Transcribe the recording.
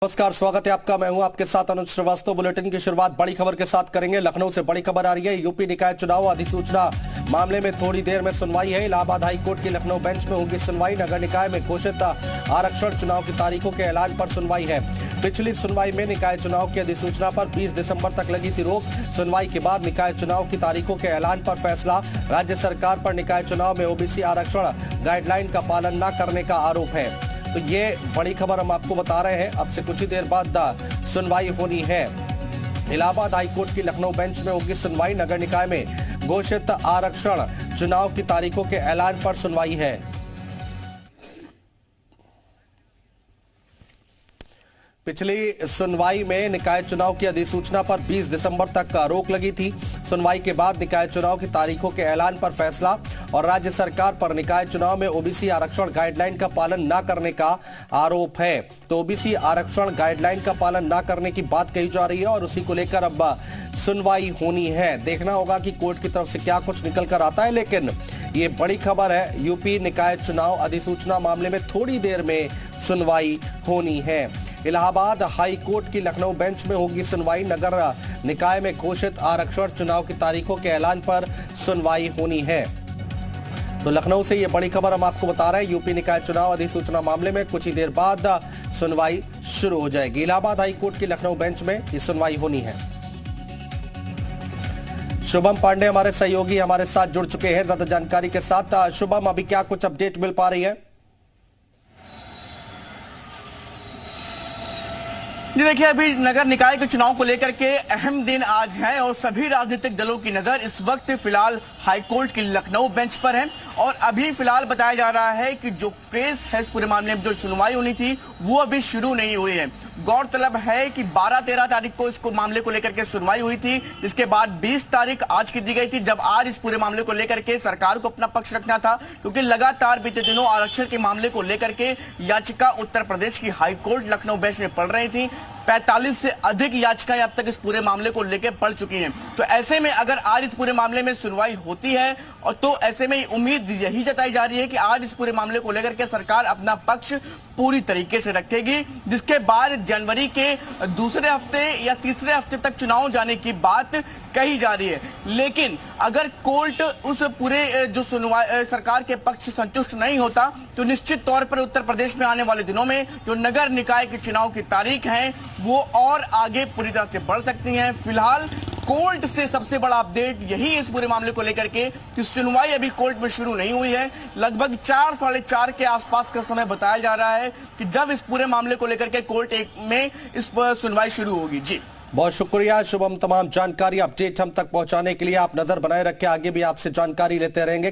नमस्कार, स्वागत है आपका। मैं हूं आपके साथ अनुज श्रीवास्तव। बुलेटिन की शुरुआत बड़ी खबर के साथ करेंगे। लखनऊ से बड़ी खबर आ रही है। यूपी निकाय चुनाव अधिसूचना मामले में थोड़ी देर में सुनवाई है। इलाहाबाद हाई कोर्ट की लखनऊ बेंच में होगी सुनवाई। नगर निकाय में घोषित आरक्षण चुनाव की तारीखों के ऐलान पर सुनवाई है। पिछली सुनवाई में निकाय चुनाव की अधिसूचना पर 20 दिसंबर तक लगी थी रोक। सुनवाई के बाद निकाय चुनाव की तारीखों के ऐलान पर फैसला। राज्य सरकार पर निकाय चुनाव में ओबीसी आरक्षण गाइडलाइन का पालन न करने का आरोप है। तो ये बड़ी खबर हम आपको बता रहे हैं। अब से कुछ ही देर बाद सुनवाई होनी है। इलाहाबाद हाईकोर्ट की लखनऊ बेंच में होगी सुनवाई। नगर निकाय में घोषित आरक्षण चुनाव की तारीखों के ऐलान पर सुनवाई है। पिछली सुनवाई में निकाय चुनाव की अधिसूचना पर 20 दिसंबर तक रोक लगी थी। सुनवाई के बाद निकाय चुनाव की तारीखों के ऐलान पर फैसला और राज्य सरकार पर निकाय चुनाव में ओबीसी आरक्षण गाइडलाइन का पालन न करने का आरोप है। तो ओबीसी आरक्षण गाइडलाइन का पालन न करने की बात कही जा रही है और उसी को लेकर अब सुनवाई होनी है। देखना होगा कि कोर्ट की तरफ से क्या कुछ निकल कर आता है, लेकिन ये बड़ी खबर है। यूपी निकाय चुनाव अधिसूचना मामले में थोड़ी देर में सुनवाई होनी है। इलाहाबाद हाई कोर्ट की लखनऊ बेंच में होगी सुनवाई। नगर निकाय में घोषित आरक्षण चुनाव की तारीखों के ऐलान पर सुनवाई होनी है। तो लखनऊ से ये बड़ी खबर हम आपको बता रहे हैं। यूपी निकाय चुनाव अधिसूचना मामले में कुछ ही देर बाद सुनवाई शुरू हो जाएगी। इलाहाबाद हाई कोर्ट की लखनऊ बेंच में ये सुनवाई होनी है। शुभम पांडे हमारे सहयोगी हमारे साथ जुड़ चुके हैं ज्यादा जानकारी के साथ। शुभम, अभी क्या कुछ अपडेट मिल पा रही है? जी देखिए, अभी नगर निकाय के चुनाव को लेकर के अहम दिन आज है और सभी राजनीतिक दलों की नजर इस वक्त फिलहाल हाईकोर्ट की लखनऊ बेंच पर है। और अभी फिलहाल बताया जा रहा है कि जो केस है इस पूरे मामले में जो सुनवाई होनी थी वो अभी शुरू नहीं हुई है। गौरतलब है कि 12-13 तारीख को इसको मामले को लेकर के सुनवाई हुई थी, जिसके बाद 20 तारीख आज की दी गई थी, जब आज इस पूरे मामले को लेकर के सरकार को अपना पक्ष रखना था, क्योंकि लगातार बीते दिनों आरक्षण के मामले को लेकर के याचिका उत्तर प्रदेश की हाईकोर्ट लखनऊ बेंच में पड़ रही थी। 45 से अधिक याचिकाएं अब तक इस पूरे मामले को लेकर पड़ चुकी हैं। तो ऐसे में अगर आज इस पूरे मामले में सुनवाई होती है और तो ऐसे में उम्मीद यही जताई जा रही है कि आज इस पूरे मामले को लेकर के सरकार अपना पक्ष पूरी तरीके से रखेगी, जिसके बाद जनवरी के दूसरे हफ्ते या तीसरे हफ्ते तक चुनाव जाने की बात कही जा रही है। लेकिन अगर कोर्ट उस पूरे जो सुनवाई सरकार के पक्ष संतुष्ट नहीं होता तो निश्चित तौर पर उत्तर प्रदेश में आने वाले दिनों में जो नगर निकाय के चुनाव की तारीख है वो और आगे पूरी तरह से बढ़ सकती हैं। फिलहाल कोर्ट से सबसे बड़ा अपडेट यही इस पूरे मामले को लेकर के कि सुनवाई अभी कोर्ट में शुरू नहीं हुई है। लगभग 4-4:30 के आसपास का समय बताया जा रहा है कि जब इस पूरे मामले को लेकर के कोर्ट में इस पर सुनवाई शुरू होगी। जी बहुत शुक्रिया शुभम, तमाम जानकारी अपडेट हम तक पहुंचाने के लिए। आप नजर बनाए रखें, आगे भी आपसे जानकारी लेते रहेंगे।